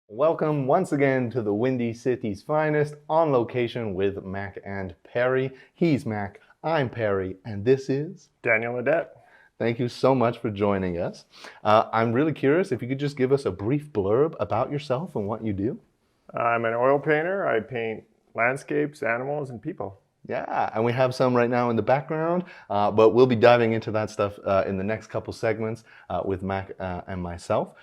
Welcome once again to the Windy City's finest, on location with Mac and Perry. He's Mac, I'm Perry, and this is Daniel Audet. Thank you so much for joining us. I'm really curious if you could just give us a brief blurb about yourself and what you do. I'm an oil painter. I paint landscapes, animals, and people. Yeah, and we have some right now in the background, but we'll be diving into that stuff in the next couple segments with Mac and myself.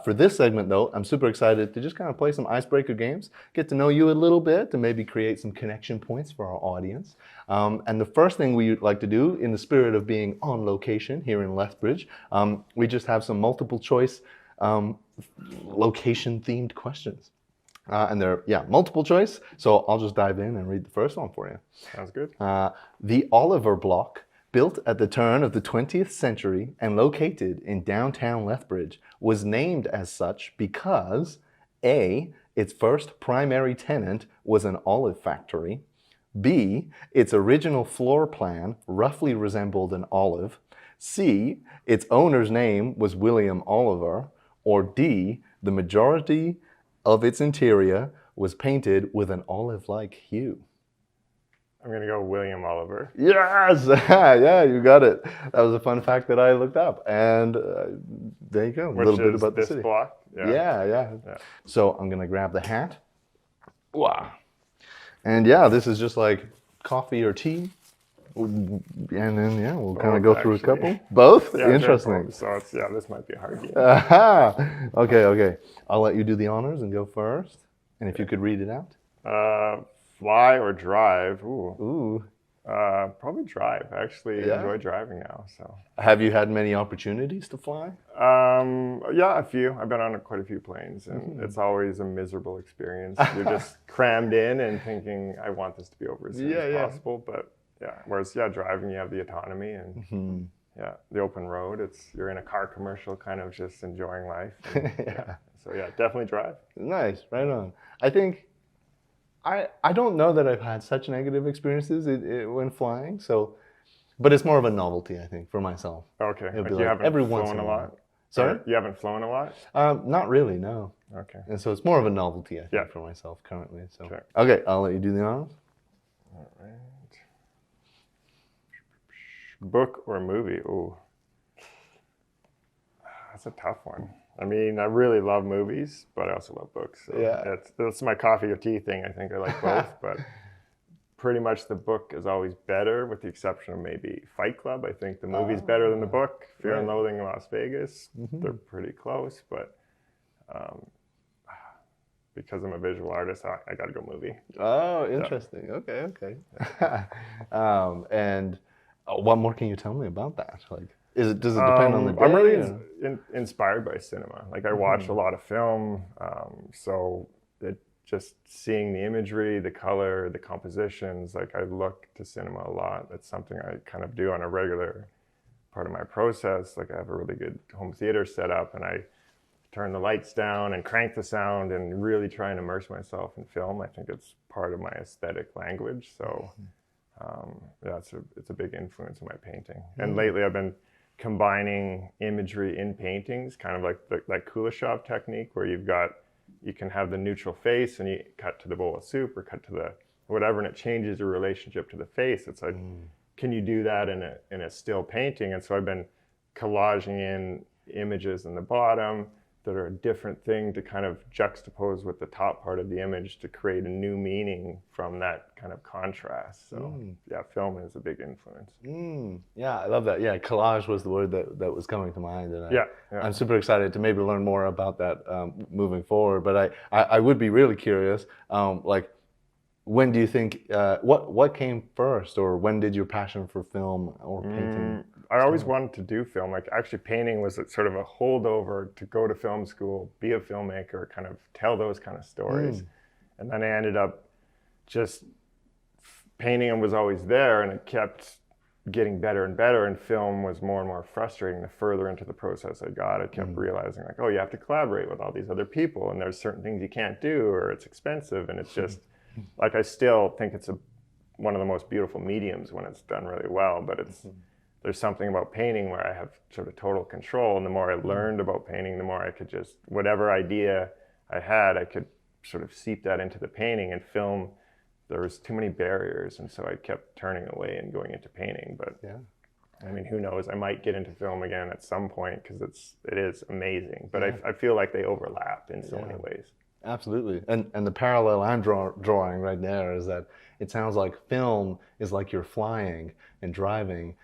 For this segment, though, I'm super excited to just kind of play some icebreaker games, get to know you a little bit, and maybe create some connection points for our audience. And the first thing we like to do, in the spirit of being on location here in Lethbridge, we just have some multiple choice location-themed questions. And they're, multiple choice. So I'll just dive in and read the first one for you. Sounds good. The Oliver Block, built at the turn of the 20th century and located in downtown Lethbridge, was named as such because A, its first primary tenant was an olive factory, B, its original floor plan roughly resembled an olive, C, its owner's name was William Oliver, or D, the majority of its interior was painted with an olive-like hue. I'm going to go William Oliver. Yes! Yeah, you got it. That was a fun fact that I looked up. And there you go. Which a little bit is about this the city. block? Yeah. So I'm going to grab the hat. Wow. And yeah, this is just like coffee or tea. And then, we'll kind of go through a couple. Both? Yeah, Interesting. So it's, this might be a hard game. Aha! Okay. I'll let you do the honors and go first. And if you could read it out. Fly or drive? Ooh. Probably drive. I actually enjoy driving now. So. Have you had many opportunities to fly? A few. I've been on quite a few planes, and it's always a miserable experience. You're just crammed in and thinking, I want this to be over as soon as possible. But whereas driving, you have the autonomy and the open road. You're in a car commercial, kind of just enjoying life. And, So definitely drive. Nice, right on. I think I don't know that I've had such negative experiences when flying. So, but it's more of a novelty, I think, for myself. Okay. It'll be You like haven't every once flown in a lot? Sorry? You haven't flown a lot? Not really, no. Okay. And so it's more of a novelty, I think, for myself currently. So Sure. Okay, I'll let you do the honors. All right. Book or movie? Ooh. That's a tough one. I mean, I really love movies, but I also love books. So that's my coffee or tea thing. I think I like both, but pretty much the book is always better, with the exception of maybe Fight Club. I think the movie's better than the book. Fear and Loathing in Las Vegas, they're pretty close, but because I'm a visual artist, I got to go movie. Oh, interesting. Okay. And what more can you tell me about that? Like, does it depend on the day? I'm really inspired by cinema. Like, I watch a lot of film, so just seeing the imagery, the color, the compositions, like I look to cinema a lot. That's something I kind of do on a regular part of my process. Like, I have a really good home theater set up, and I turn the lights down and crank the sound and really try and immerse myself in film. I think it's part of my aesthetic language. So it's a big influence in my painting. And lately I've been combining imagery in paintings, kind of like that Kuleshov technique, where you can have the neutral face and you cut to the bowl of soup or cut to the whatever, and it changes your relationship to the face. It's like, can you do that in a still painting? And so I've been collaging in images in the bottom that are a different thing to kind of juxtapose with the top part of the image to create a new meaning from that kind of contrast. So film is a big influence. Yeah, I love that. Yeah, collage was the word that was coming to mind. And yeah. I'm super excited to maybe learn more about that moving forward. But I would be really curious, like, when do you think, what came first, or when did your passion for film or painting? I always wanted to do film. Like, actually, painting was sort of a holdover to go to film school, be a filmmaker, kind of tell those kind of stories. And then I ended up just painting, and was always there, and it kept getting better and better, and film was more and more frustrating the further into the process I got. I kept realizing, like, oh, you have to collaborate with all these other people, and there's certain things you can't do, or it's expensive, and it's just, like, I still think it's one of the most beautiful mediums when it's done really well, but there's something about painting where I have sort of total control, and the more I learned about painting, the more I could just, whatever idea I had, I could sort of seep that into the painting. And film, there was too many barriers, and so I kept turning away and going into painting. But Yeah. I mean, who knows? I might get into film again at some point because it is amazing. But I feel like they overlap in so many ways. Absolutely. And the parallel I'm drawing right there is that it sounds like film is like you're flying, and driving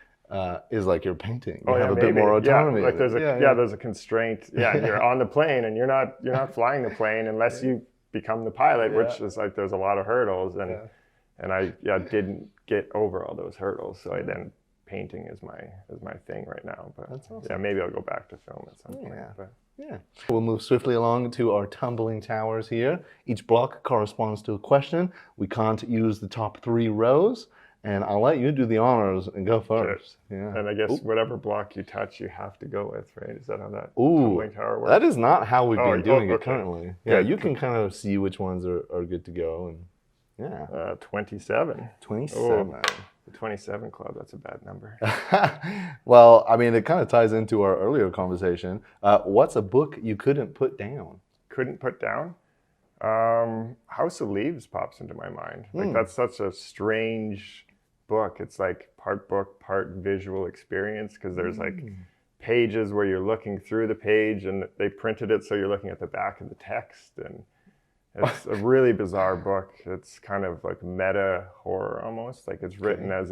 is like you're painting. You have a bit more autonomy. Yeah, like there's a constraint. Yeah, you're on the plane, and you're not flying the plane unless you become the pilot, which is like there's a lot of hurdles, and I didn't get over all those hurdles. So I then painting is my thing right now. But that's awesome. Yeah, maybe I'll go back to film at some point. But. Yeah. We'll move swiftly along to our tumbling towers here. Each block corresponds to a question. We can't use the top 3 rows, and I'll let you do the honors and go first. Sure. Yeah. And I guess whatever block you touch, you have to go with, right? Is that how that tumbling tower works? That is not how we've been doing it currently. Yeah, you can kind of see which ones are good to go. And 27. 27. Oh. The 27 club, that's a bad number. Well, I mean, it kind of ties into our earlier conversation. What's a book you couldn't put down? Couldn't put down? House of Leaves pops into my mind. Like that's such a strange book. It's like part book, part visual experience, because there's like pages where you're looking through the page, and they printed it so you're looking at the back of the text, and it's a really bizarre book. It's kind of like meta horror almost. Like it's written as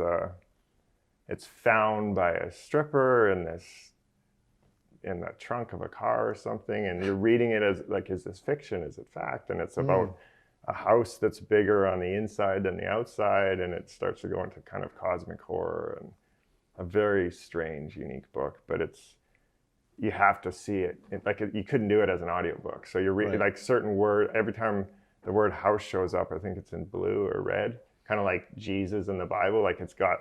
it's found by a stripper in the trunk of a car or something, and you're reading it as like, is this fiction? Is it fact? And it's about a house that's bigger on the inside than the outside, and it starts to go into kind of cosmic horror, and a very strange, unique book. But you have to see it. Like you couldn't do it as an audiobook. So you're reading like certain word, every time the word house shows up, I think it's in blue or red, kind of like Jesus in the Bible. Like it's got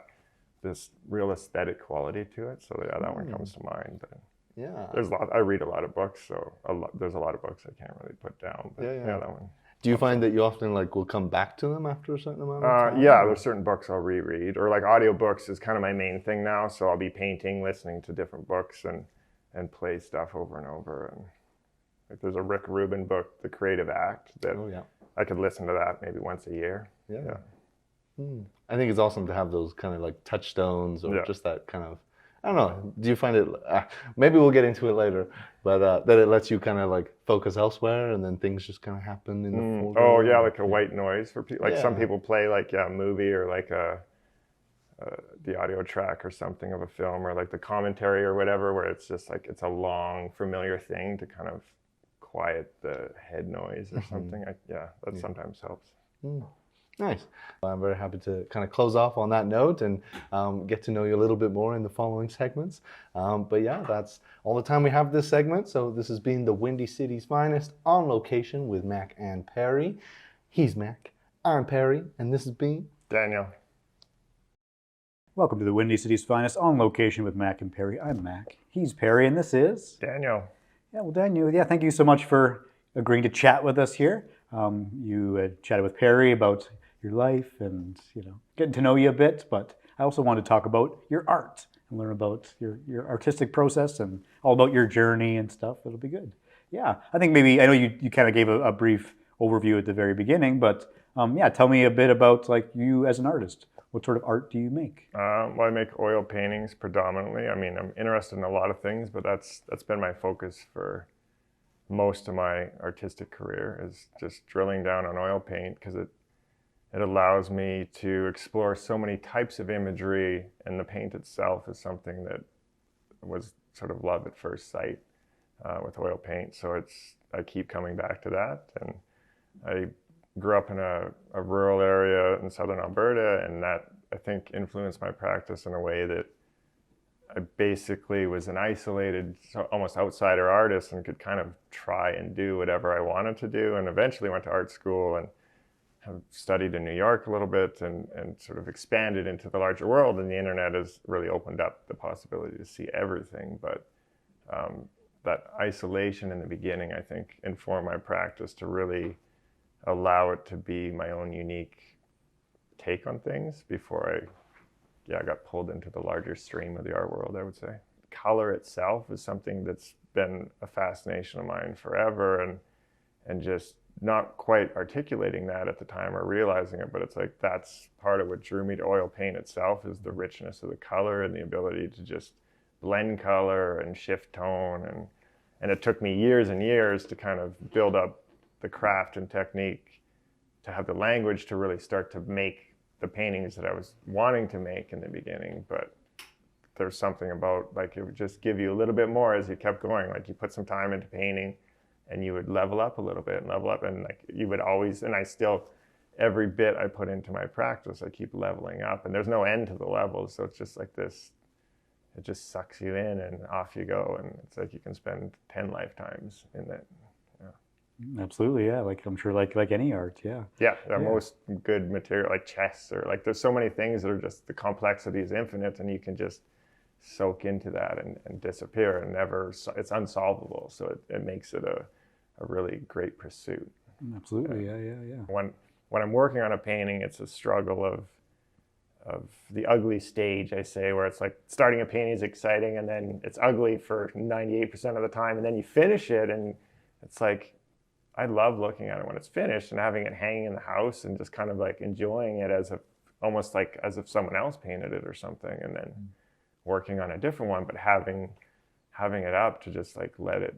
this real aesthetic quality to it. So yeah, that one comes to mind. But there's I read a lot of books, so there's a lot of books I can't really put down. But that one. Do you find that you often like will come back to them after a certain amount of time? Yeah, there's certain books I'll reread, or like audiobooks is kind of my main thing now. So I'll be painting, listening to different books, and play stuff over and over. And like there's a Rick Rubin book, The Creative Act, that I could listen to that maybe once a year. Yeah. I think it's awesome to have those kind of like touchstones, or just that kind of, I don't know, do you find it, maybe we'll get into it later, but that it lets you kind of like focus elsewhere, and then things just kind of happen in the foreground? Oh yeah, like a white noise for people. Like some people play like a movie, or like the audio track or something of a film, or like the commentary or whatever, where it's just like it's a long familiar thing to kind of quiet the head noise or something. That sometimes helps. Nice. I'm very happy to kind of close off on that note and get to know you a little bit more in the following segments. But yeah, that's all the time we have this segment. So this has been the Windy City's Finest on Location with Mac and Perry. He's Mac, I'm Perry, and this has been Daniel. Welcome to the Windy City's Finest on Location with Mac and Perry. I'm Mac. He's Perry, and this is Daniel. Yeah, well, Daniel, thank you so much for agreeing to chat with us here. You chatted with Perry about your life and getting to know you a bit, but I also want to talk about your art and learn about your artistic process and all about your journey and stuff. It'll be good. Yeah, I think maybe, I know you kind of gave a brief overview at the very beginning, but tell me a bit about like you as an artist. What sort of art do you make? Well, I make oil paintings predominantly. I mean, I'm interested in a lot of things, but that's been my focus for most of my artistic career, is just drilling down on oil paint, because it allows me to explore so many types of imagery, and the paint itself is something that was sort of love at first sight with oil paint. So I keep coming back to that, and I grew up in a rural area in Southern Alberta, and that, I think, influenced my practice in a way that I basically was an isolated, almost outsider artist, and could kind of try and do whatever I wanted to do, and eventually went to art school and have studied in New York a little bit, and sort of expanded into the larger world, and the internet has really opened up the possibility to see everything. But that isolation in the beginning, I think, informed my practice to really allow it to be my own unique take on things before I got pulled into the larger stream of the art world, I would say. Color itself is something that's been a fascination of mine forever, and just not quite articulating that at the time or realizing it, but it's like that's part of what drew me to oil paint itself, is the richness of the color and the ability to just blend color and shift tone. And it took me years and years to kind of build up the craft and technique to have the language to really start to make the paintings that I was wanting to make in the beginning. But there's something about, like, it would just give you a little bit more as you kept going. Like, you put some time into painting and you would level up a little bit and level up, and like you would always, and I still, every bit I put into my practice, I keep leveling up, and there's no end to the levels. So it's just like this, it just sucks you in and off you go. And it's like you can spend 10 lifetimes in it. Absolutely, yeah. Like, I'm sure, like any art, yeah. Yeah, most good material, like chess, or like there's so many things that are just, the complexity is infinite, and you can just soak into that and disappear, and never, it's unsolvable. So it makes it a really great pursuit. Absolutely, yeah. When I'm working on a painting, it's a struggle of the ugly stage, I say, where it's like starting a painting is exciting, and then it's ugly for 98% of the time, and then you finish it, and it's like, I love looking at it when it's finished and having it hanging in the house and just kind of like enjoying it as almost like as if someone else painted it or something, and then working on a different one, but having it up to just like let it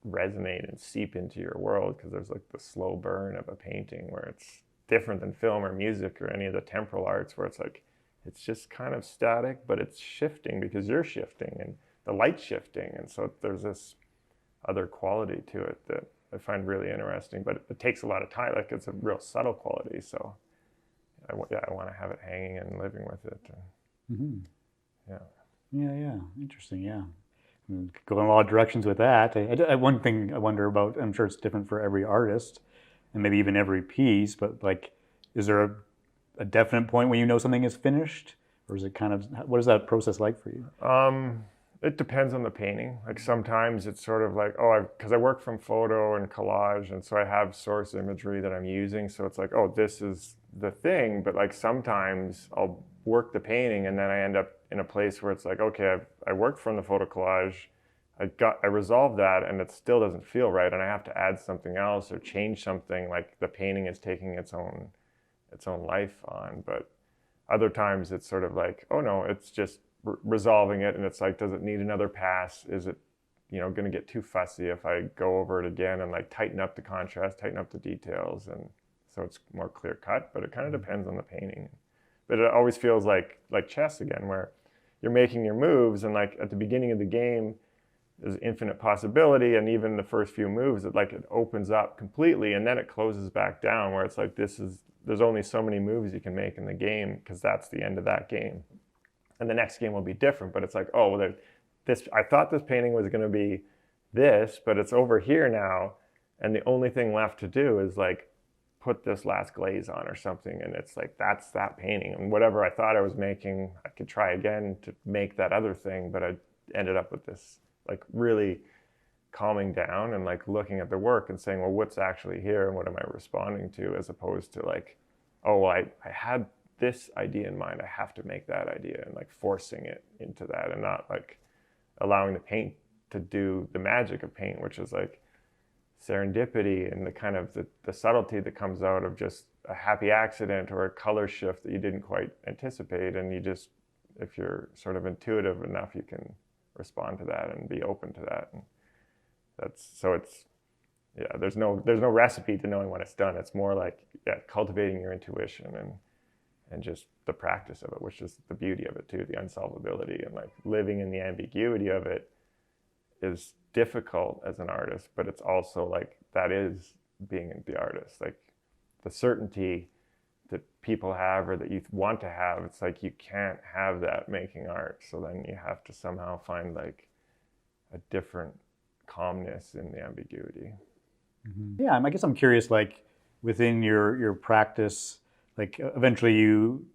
resonate and seep into your world, because there's like the slow burn of a painting where it's different than film or music or any of the temporal arts, where it's like, it's just kind of static, but it's shifting because you're shifting and the light's shifting. And so there's this other quality to it that I find really interesting, but it takes a lot of time. Like, it's a real subtle quality. So I want to have it hanging and living with it. Yeah. Interesting, yeah. Go in a lot of directions with that. One thing I wonder about, I'm sure it's different for every artist and maybe even every piece, but like, is there a definite point when you know something is finished, or is it kind of, what is that process like for you? It depends on the painting. Like, sometimes it's sort of like, because I work from photo and collage, and so I have source imagery that I'm using. So it's like, this is the thing. But like, sometimes I'll work the painting and then I end up in a place where it's like, okay, I worked from the photo collage, I resolved that, and it still doesn't feel right, and I have to add something else or change something. Like, the painting is taking its own life on. But other times it's sort of like, oh no, it's just resolving it, and it's like, does it need another pass? Is it, going to get too fussy if I go over it again and like tighten up the contrast, tighten up the details, and so it's more clear cut. But it kind of depends on the painting. But it always feels like chess again, where you're making your moves, and like at the beginning of the game there's infinite possibility, and even the first few moves, it opens up completely, and then it closes back down, where it's like, there's only so many moves you can make in the game, because that's the end of that game. And the next game will be different, but it's like, I thought this painting was going to be this, but it's over here now, and the only thing left to do is like put this last glaze on or something, and it's like, that's that painting. And whatever I thought I was making, I could try again to make that other thing, but I ended up with this like really calming down and like looking at the work and saying, well, what's actually here and what am I responding to, as opposed to like, I had this idea in mind, I have to make that idea, and like forcing it into that, and not like allowing the paint to do the magic of paint, which is like serendipity and the kind of the subtlety that comes out of just a happy accident or a color shift that you didn't quite anticipate. And you just, if you're sort of intuitive enough, you can respond to that and be open to that. And there's no recipe to knowing when it's done. It's more like cultivating your intuition and just the practice of it, which is the beauty of it too, the unsolvability, and like living in the ambiguity of it is difficult as an artist, but it's also like, that is being the artist. Like, the certainty that people have or that you want to have, it's like, you can't have that making art. So then you have to somehow find like a different calmness in the ambiguity. Yeah, I guess I'm curious, like, within your practice, like, eventually you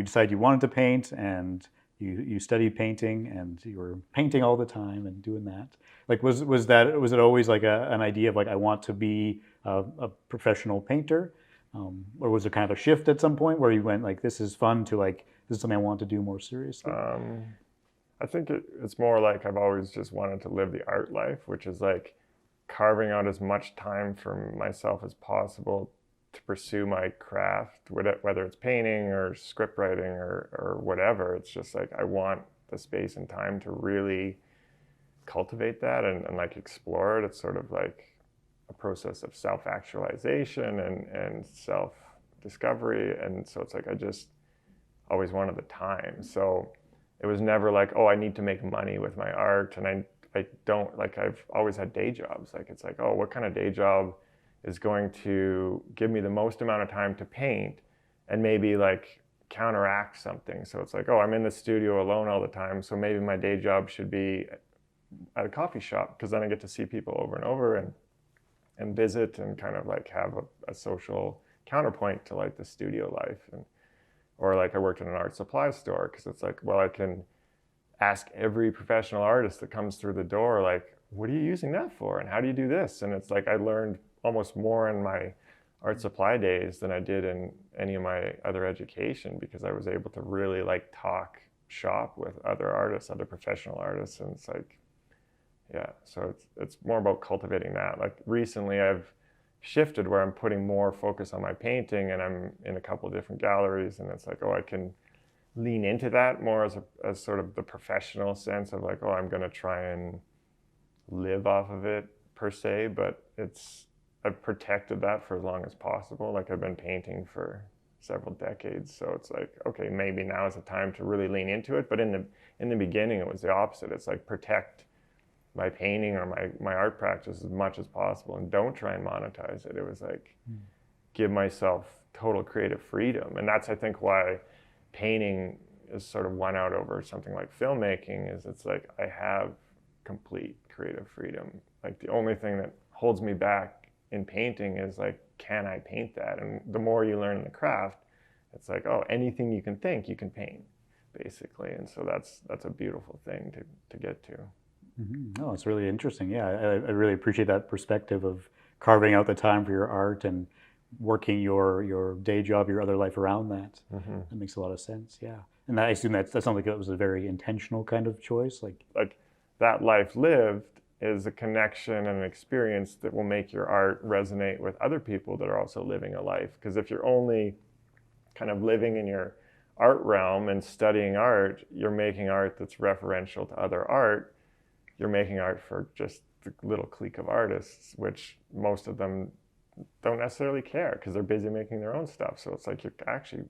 decide you wanted to paint, and you studied painting, and you were painting all the time and doing that. Like, was it always like an idea of like, I want to be a professional painter, or was there kind of a shift at some point where you went like, this is fun, to like, this is something I want to do more seriously? I think it's more like, I've always just wanted to live the art life, which is like, carving out as much time for myself as possible to pursue my craft, whether it's painting or script writing or whatever. It's just like I want the space and time to really cultivate that and like explore it. It's sort of like a process of self-actualization and self-discovery. And so it's like I just always wanted the time. So it was never like, oh, I need to make money with my art. And I don't, like, I've always had day jobs. Like, it's like, oh, what kind of day job is going to give me the most amount of time to paint and maybe like counteract something. So it's like, oh, I'm in the studio alone all the time. So maybe my day job should be at a coffee shop, because then I get to see people over and over and visit and kind of like have a social counterpoint to like the studio life. Or like I worked in an art supply store, because it's like, well, I can ask every professional artist that comes through the door, like, what are you using that for? And how do you do this? And it's like I learned almost more in my art supply days than I did in any of my other education, because I was able to really like talk shop with other artists, other professional artists. And it's like, yeah, so it's more about cultivating that. Like recently I've shifted where I'm putting more focus on my painting, and I'm in a couple of different galleries, and it's like, oh, I can lean into that more as sort of the professional sense of like, oh, I'm going to try and live off of it per se, but I've protected that for as long as possible. Like I've been painting for several decades, so it's like, okay, maybe now is the time to really lean into it. But in the beginning it was the opposite. It's like protect my painting or my art practice as much as possible and don't try and monetize it. It was like give myself total creative freedom. And that's, I think, why painting is sort of won out over something like filmmaking, is it's like I have complete creative freedom. Like the only thing that holds me back in painting is like, can I paint that? And the more you learn the craft, it's like, oh, anything you can think, you can paint, basically. And so that's a beautiful thing to get to. Mm-hmm. Oh, it's really interesting. Yeah, I really appreciate that perspective of carving out the time for your art and working your day job, your other life around that. Mm-hmm. That makes a lot of sense. Yeah, and I assume that sounds like it was a very intentional kind of choice. Like that life lived is a connection and an experience that will make your art resonate with other people that are also living a life. Because if you're only kind of living in your art realm and studying art, you're making art that's referential to other art. You're making art for just the little clique of artists, which most of them don't necessarily care because they're busy making their own stuff. So it's like you're actually,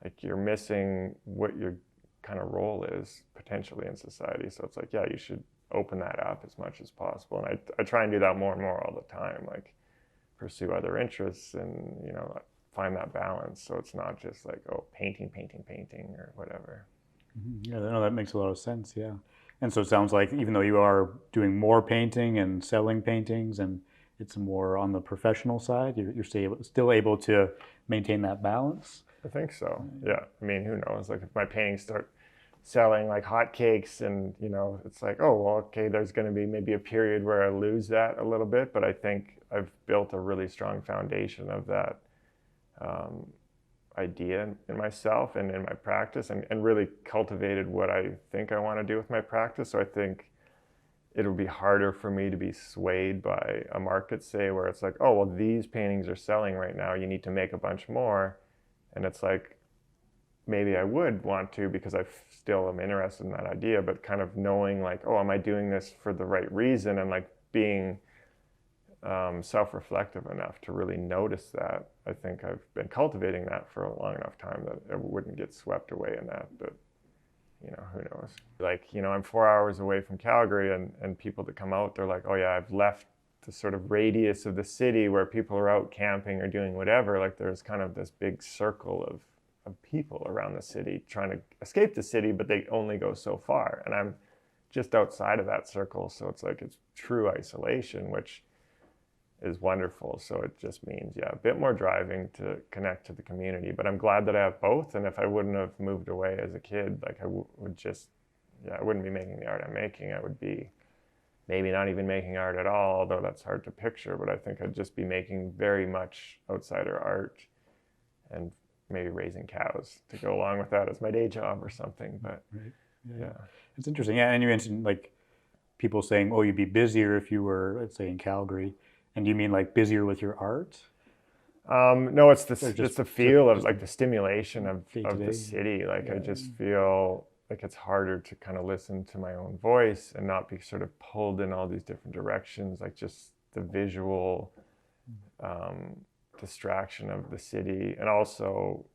like, you're missing what your kind of role is potentially in society. So it's like, yeah, you should open that up as much as possible. And I try and do that more and more all the time, like pursue other interests and, you know, find that balance. So it's not just like, oh, painting or whatever. Mm-hmm. Yeah, no, that makes a lot of sense. Yeah. And so it sounds like even though you are doing more painting and selling paintings and it's more on the professional side, you're still able to maintain that balance? I think so, yeah. I mean, who knows? Like if my paintings start selling like hotcakes and, you know, it's like, oh, well, okay, there's going to be maybe a period where I lose that a little bit, but I think I've built a really strong foundation of that idea in myself and in my practice, and really cultivated what I think I want to do with my practice. So I think it'll be harder for me to be swayed by a market, say, where it's like, oh, well, these paintings are selling right now, you need to make a bunch more. And it's like, maybe I would want to because I still am interested in that idea, but kind of knowing like, oh, am I doing this for the right reason? And like being self-reflective enough to really notice that. I think I've been cultivating that for a long enough time that I wouldn't get swept away in that, but you know, who knows? Like, you know, I'm 4 hours away from Calgary, and people that come out, they're like, oh yeah, I've left the sort of radius of the city where people are out camping or doing whatever. Like there's kind of this big circle of people around the city trying to escape the city, but they only go so far. And I'm just outside of that circle. So it's like, it's true isolation, which is wonderful. So it just means, yeah, a bit more driving to connect to the community. But I'm glad that I have both. And if I wouldn't have moved away as a kid, like I would just, yeah, I wouldn't be making the art I'm making. I would be maybe not even making art at all, although that's hard to picture. But I think I'd just be making very much outsider art and maybe raising cows to go along with that as my day job or something. But right. yeah. It's interesting. Yeah, and you mentioned like people saying, oh, you'd be busier if you were, let's say, in Calgary. And do you mean like busier with your art? No, it's Or just the feel of just like the stimulation of day-to-day? the city. Like Yeah. I just feel like it's harder to kind of listen to my own voice and not be sort of pulled in all these different directions. Like just the visual distraction of the city, and also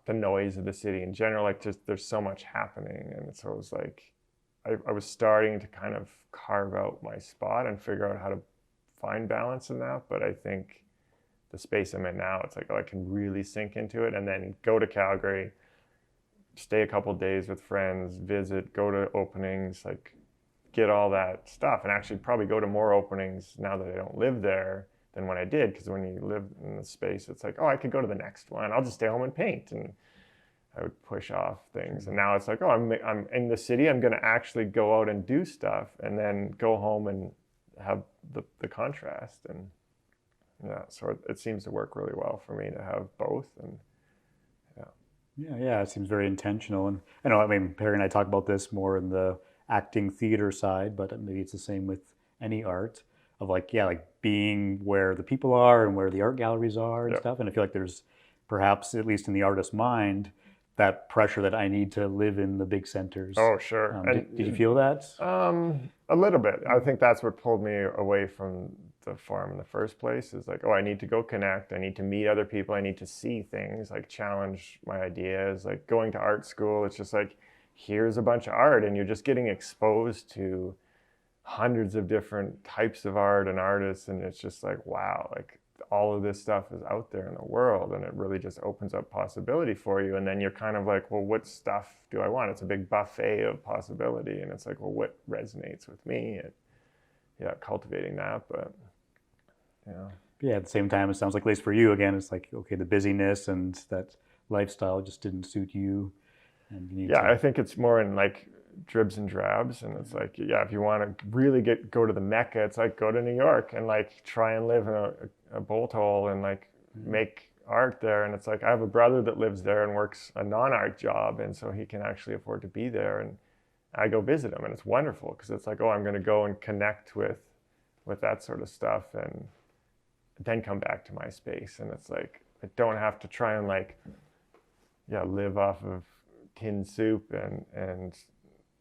the noise of the city in general. Like just there's so much happening, and so it was like I was starting to kind of carve out my spot and figure out how to find balance in that. But I think the space I'm in now, it's like, oh, I can really sink into it, and then go to Calgary, stay a couple days with friends, visit, go to openings, like get all that stuff, and actually probably go to more openings now that I don't live there than when I did. Because when you live in the space, it's like, oh, I could go to the next one. I'll just stay home and paint, and I would push off things. And now it's like, oh, I'm in the city. I'm going to actually go out and do stuff, and then go home and have the contrast. And yeah, so it seems to work really well for me to have both. And Yeah, it seems very intentional. And I know, I mean, Perry and I talk about this more in the acting theater side, but maybe it's the same with any art of like, yeah, like being where the people are and where the art galleries are and stuff. And I feel like there's perhaps, at least in the artist's mind, that pressure that I need to live in the big centers. oh, sure. Did you feel that? A little bit. I think that's what pulled me away from the farm in the first place, is like, oh, I need to go connect. I need to meet other people. I need to see things, like challenge my ideas. Like going to art school, it's just like, here's a bunch of art, and you're just getting exposed to hundreds of different types of art and artists. And it's just like, wow, like all of this stuff is out there in the world, and it really just opens up possibility for you. And then you're kind of like, well, what stuff do I want? It's a big buffet of possibility, and it's like, well, what resonates with me? And cultivating that. But Yeah, at the same time, it sounds like, at least for you, again, it's like, okay, the busyness and that lifestyle just didn't suit you. And you need to... I think it's more in like dribs and drabs. And it's like, if you want to really go to the Mecca, it's like, go to New York and like try and live in a bolt hole and like make art there. And it's like, I have a brother that lives there and works a non-art job, and so he can actually afford to be there. And I go visit him, and it's wonderful, because it's like, oh, I'm going to go and connect with that sort of stuff, and then come back to my space. And it's like, I don't have to try and like live off of tin soup and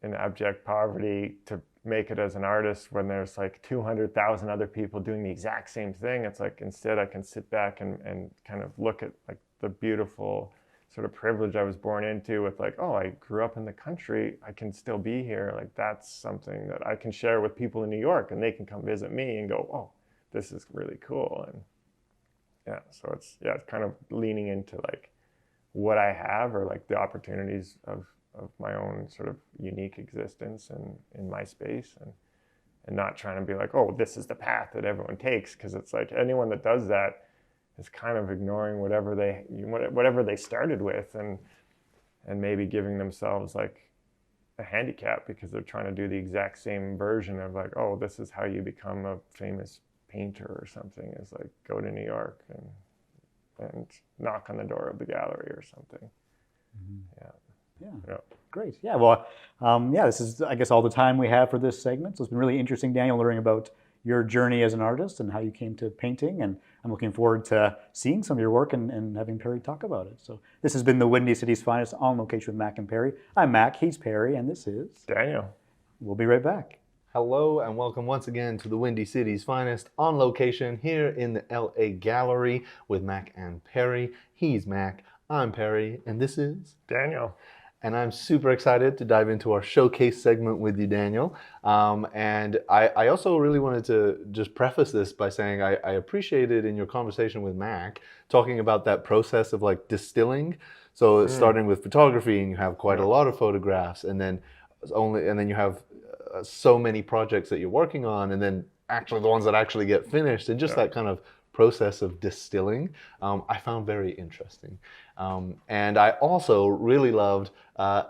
in abject poverty to make it as an artist, when there's like 200,000 other people doing the exact same thing. It's like, instead I can sit back and kind of look at like the beautiful sort of privilege I was born into, with like, oh, I grew up in the country, I can still be here. Like that's something that I can share with people in New York, and they can come visit me and go, oh, this is really cool. And so it's kind of leaning into like what I have, or like the opportunities of my own sort of unique existence in my space, and not trying to be like, oh, this is the path that everyone takes, because it's like anyone that does that is kind of ignoring whatever they started with, and maybe giving themselves like a handicap, because they're trying to do the exact same version of like, oh, this is how you become a famous painter or something, is like go to New York and knock on the door of the gallery or something. Yeah. Great. Yeah. Well, this is, I guess, all the time we have for this segment. So it's been really interesting, Daniel, learning about your journey as an artist and how you came to painting. And I'm looking forward to seeing some of your work and having Perry talk about it. So this has been the Windy City's Finest On Location with Mac and Perry. I'm Mac, he's Perry, and this is Daniel. We'll be right back. Hello and welcome once again to the Windy City's Finest On Location here in the LA Gallery with Mac and Perry. He's Mac, I'm Perry, and this is Daniel. And I'm super excited to dive into our showcase segment with you, Daniel. And I also really wanted to just preface this by saying I appreciated in your conversation with Mac talking about that process of like distilling. So starting with photography, and you have quite a lot of photographs, and then you have so many projects that you're working on, and then actually the ones that actually get finished, and just that kind of process of distilling, I found very interesting. And I also really loved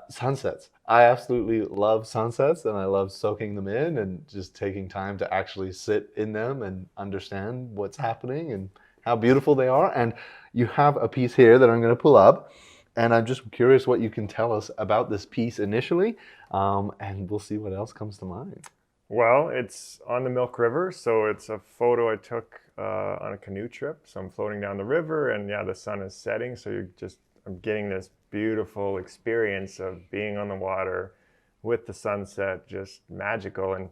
sunsets. I absolutely love sunsets, and I love soaking them in and just taking time to actually sit in them and understand what's happening and how beautiful they are. And you have a piece here that I'm going to pull up, And I'm just curious what you can tell us about this piece initially, and we'll see what else comes to mind. Well, it's on the Milk River, so it's a photo I took on a canoe trip. So I'm floating down the river, and yeah, the sun is setting, so I'm getting this beautiful experience of being on the water with the sunset, just magical. And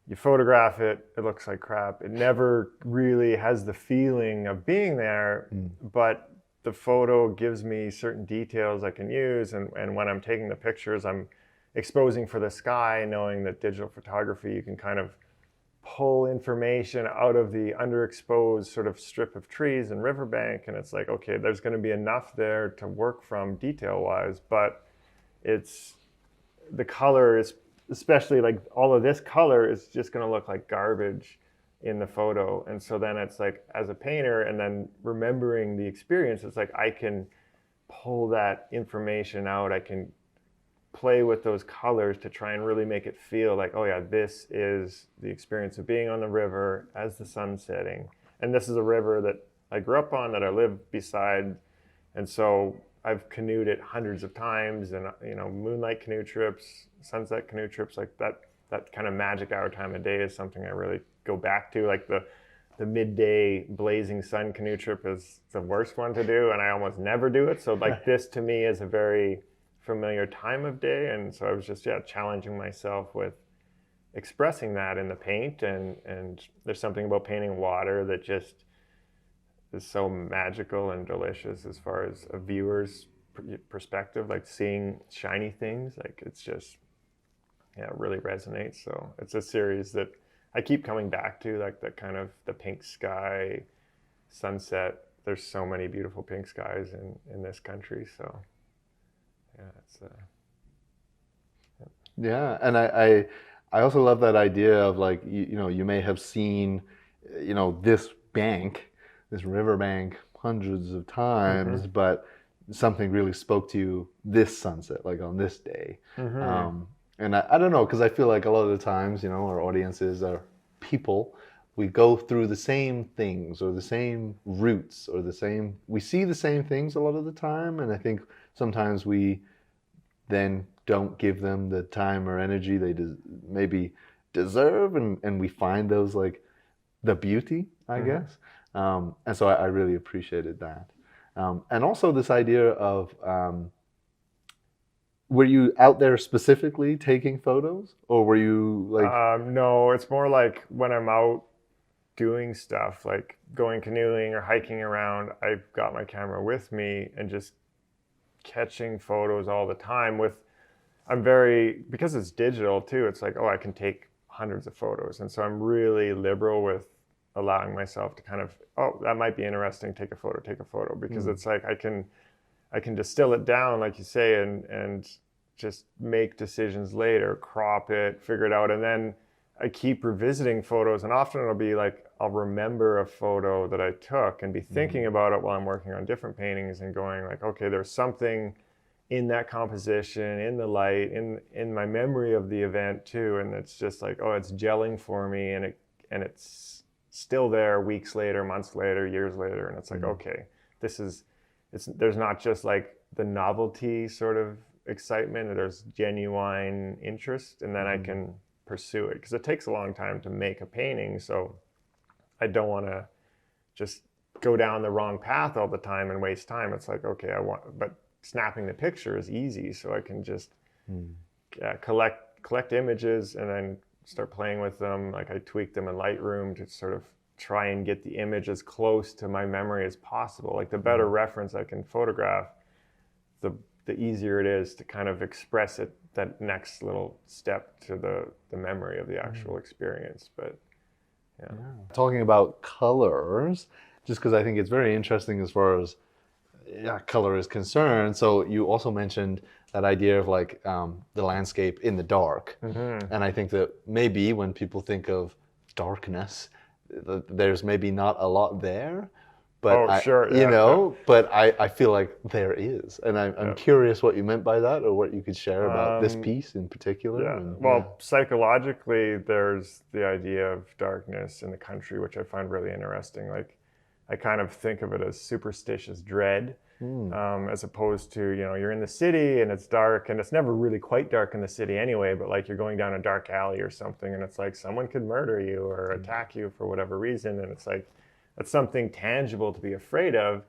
you photograph it, it looks like crap. It never really has the feeling of being there, but the photo gives me certain details I can use. And when I'm taking the pictures, I'm exposing for the sky, knowing that digital photography, you can kind of pull information out of the underexposed sort of strip of trees and riverbank. And it's like, okay, there's going to be enough there to work from detail-wise, but the color is, especially like all of this color is just going to look like garbage in the photo. And so then it's like, as a painter, and then remembering the experience, it's like I can pull that information out. I can play with those colors to try and really make it feel like, oh yeah, this is the experience of being on the river as the sun's setting. And this is a river that I grew up on, that I live beside. And so I've canoed it hundreds of times, and moonlight canoe trips, sunset canoe trips, like that kind of magic hour time of day is something I really go back to. Like the midday blazing sun canoe trip is the worst one to do, and I almost never do it. So like this to me is a very familiar time of day, and so I was just challenging myself with expressing that in the paint. And there's something about painting water that just is so magical and delicious as far as a viewer's perspective, like seeing shiny things, like it's just it really resonates. So it's a series that I keep coming back to, like that kind of the pink sky sunset. There's so many beautiful pink skies in this country, so yeah, it's Yeah, and I also love that idea of like you may have seen this riverbank hundreds of times, but something really spoke to you this sunset, like on this day. And I don't know, because I feel like a lot of the times, our audiences are people. We go through the same things or the same routes or we see the same things a lot of the time. And I think sometimes we then don't give them the time or energy they maybe deserve. And we find those like the beauty, I guess. And so I really appreciated that. And also this idea of, were you out there specifically taking photos, or were you like? No, it's more like when I'm out doing stuff, like going canoeing or hiking around, I've got my camera with me and just catching photos all the time. Because it's digital too, it's like, oh, I can take hundreds of photos. And so I'm really liberal with allowing myself to kind of, oh, that might be interesting, take a photo, because it's like I can distill it down, like you say, and just make decisions later, crop it, figure it out. And then I keep revisiting photos, and often it'll be like, I'll remember a photo that I took and be thinking about it while I'm working on different paintings and going like, okay, there's something in that composition, in the light, in my memory of the event too. And it's just like, oh, it's gelling for me, and it's still there weeks later, months later, years later. And it's like, okay, there's not just like the novelty sort of excitement, there's genuine interest, and then I can pursue it, because it takes a long time to make a painting. So I don't want to just go down the wrong path all the time and waste time. It's like, okay, but snapping the picture is easy, so I can just collect images and then start playing with them. Like I tweak them in Lightroom to sort of try and get the image as close to my memory as possible. Like the better reference I can photograph, the easier it is to kind of express it, that next little step to the memory of the actual experience. But yeah. Talking about colors, just because I think it's very interesting as far as color is concerned. So you also mentioned that idea of like the landscape in the dark. And I think that maybe when people think of darkness, there's maybe not a lot there. But but I feel like there is. And I'm curious what you meant by that, or what you could share about this piece in particular. Yeah. Psychologically, there's the idea of darkness in the country, which I find really interesting. Like I kind of think of it as superstitious dread, as opposed to, you know, you're in the city and it's dark, and it's never really quite dark in the city anyway, but like you're going down a dark alley or something, and it's like someone could murder you or attack you for whatever reason, and it's like that's something tangible to be afraid of.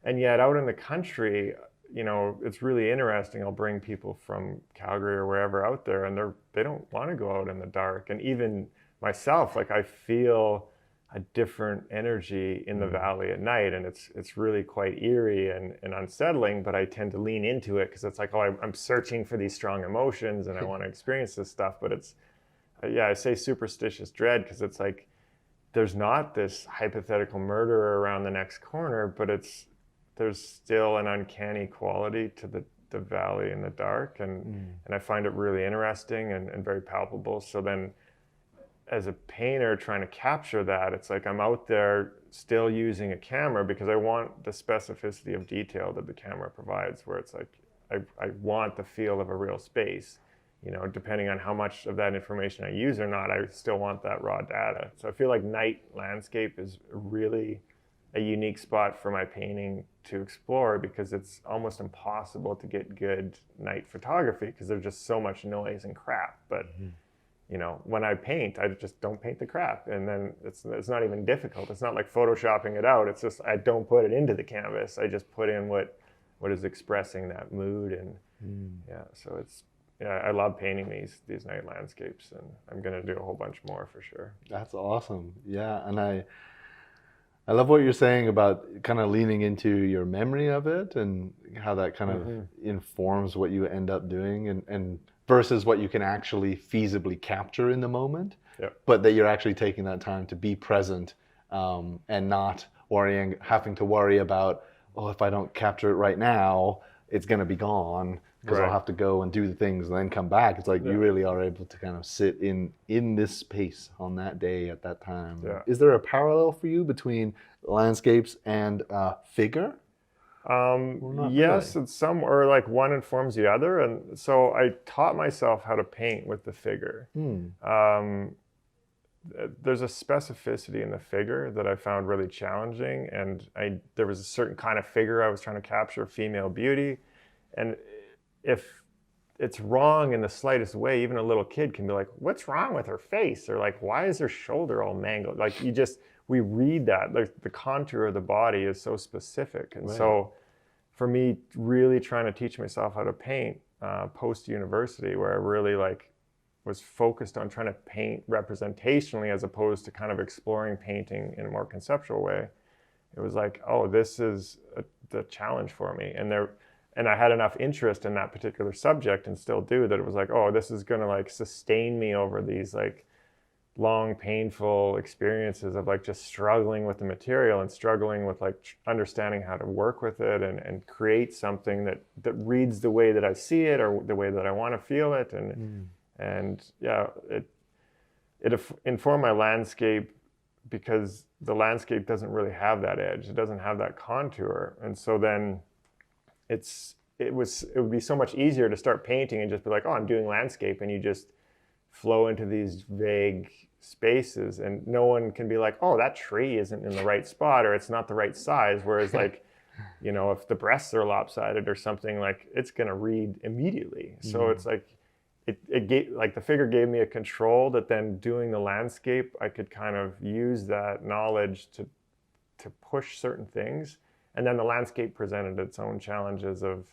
And yet out in the country, you know, it's really interesting. I'll bring people from Calgary or wherever out there, and they don't want to go out in the dark. And even myself, like I feel a different energy in the valley at night, and it's really quite eerie and unsettling, but I tend to lean into it because it's like, oh, I'm searching for these strong emotions and I want to experience this stuff. But it's, yeah, I say superstitious dread because it's like there's not this hypothetical murderer around the next corner, but there's still an uncanny quality to the valley in the dark, and I find it really interesting and very palpable. So then as a painter trying to capture that, it's like I'm out there still using a camera because I want the specificity of detail that the camera provides, where it's like I want the feel of a real space. You know, depending on how much of that information I use or not, I still want that raw data. So I feel like night landscape is really a unique spot for my painting to explore because it's almost impossible to get good night photography because there's just so much noise and crap. But you know, when I paint, I just don't paint the crap, and then it's not even difficult. It's not like photoshopping it out. It's just I don't put it into the canvas. I just put in what is expressing that mood, and yeah. So it's, yeah, I love painting these night landscapes, and I'm gonna do a whole bunch more for sure. That's awesome. Yeah, and I love what you're saying about kind of leaning into your memory of it and how that kind of informs what you end up doing, and versus what you can actually feasibly capture in the moment. Yep. But that you're actually taking that time to be present, and not having to worry about, oh, if I don't capture it right now, it's going to be gone because I'll have to go and do the things and then come back. It's like you really are able to kind of sit in this space on that day at that time. Yeah. Is there a parallel for you between landscapes and figure? Yes, really. it's some, or like one informs the other. And so I taught myself how to paint with the figure. There's a specificity in the figure that I found really challenging. And there was a certain kind of figure I was trying to capture, female beauty. And if it's wrong in the slightest way, even a little kid can be like, what's wrong with her face? Or like, why is her shoulder all mangled? Like we read that, like the contour of the body is so specific. And so for me, really trying to teach myself how to paint post-university, where I really was focused on trying to paint representationally as opposed to kind of exploring painting in a more conceptual way, it was like, oh, this is the challenge for me. And I had enough interest in that particular subject, and still do, that it was like, oh, this is going to like sustain me over these like long, painful experiences of like just struggling with the material and struggling with like understanding how to work with it and create something that reads the way that I see it or the way that I want to feel it. And yeah, it informed my landscape because the landscape doesn't really have that edge. It doesn't have that contour. And so then it would be so much easier to start painting and just be like, oh, I'm doing landscape, and you just flow into these vague spaces, and no one can be like, oh, that tree isn't in the right spot, or it's not the right size. Whereas like, you know, if the breasts are lopsided or something, like it's gonna read immediately. So it's like it gave, like the figure gave me a control that then doing the landscape, I could kind of use that knowledge to push certain things. And then the landscape presented its own challenges of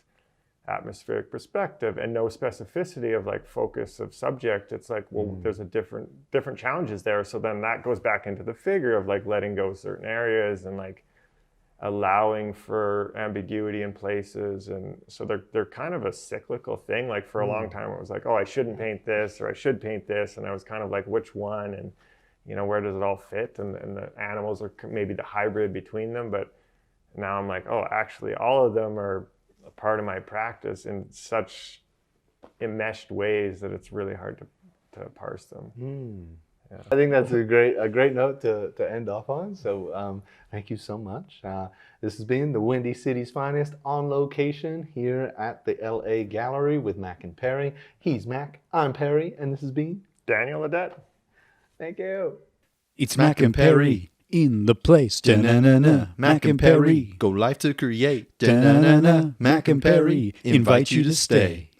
atmospheric perspective and no specificity of like focus of subject. It's like, well, there's a different challenges there. So then that goes back into the figure of like letting go certain areas and like allowing for ambiguity in places. And so they're kind of a cyclical thing. Like for a long time, it was like, oh, I shouldn't paint this, or I should paint this. And I was kind of like, which one? And, you know, where does it all fit? And the animals are maybe the hybrid between them. But now I'm like, oh, actually all of them are a part of my practice in such enmeshed ways that it's really hard to parse them. Yeah. I think that's a great note to end off on. So thank you so much. This has been the Windy City's Finest on location here at the LA Gallery with Mac and Perry. He's Mac, I'm Perry, and this has been Daniel Audet. Thank you. It's Mac and Perry. in the place. Da-na-na-na, Mac and Perry. Go live to create. Da-na-na-na, Mac and Perry invite you to stay.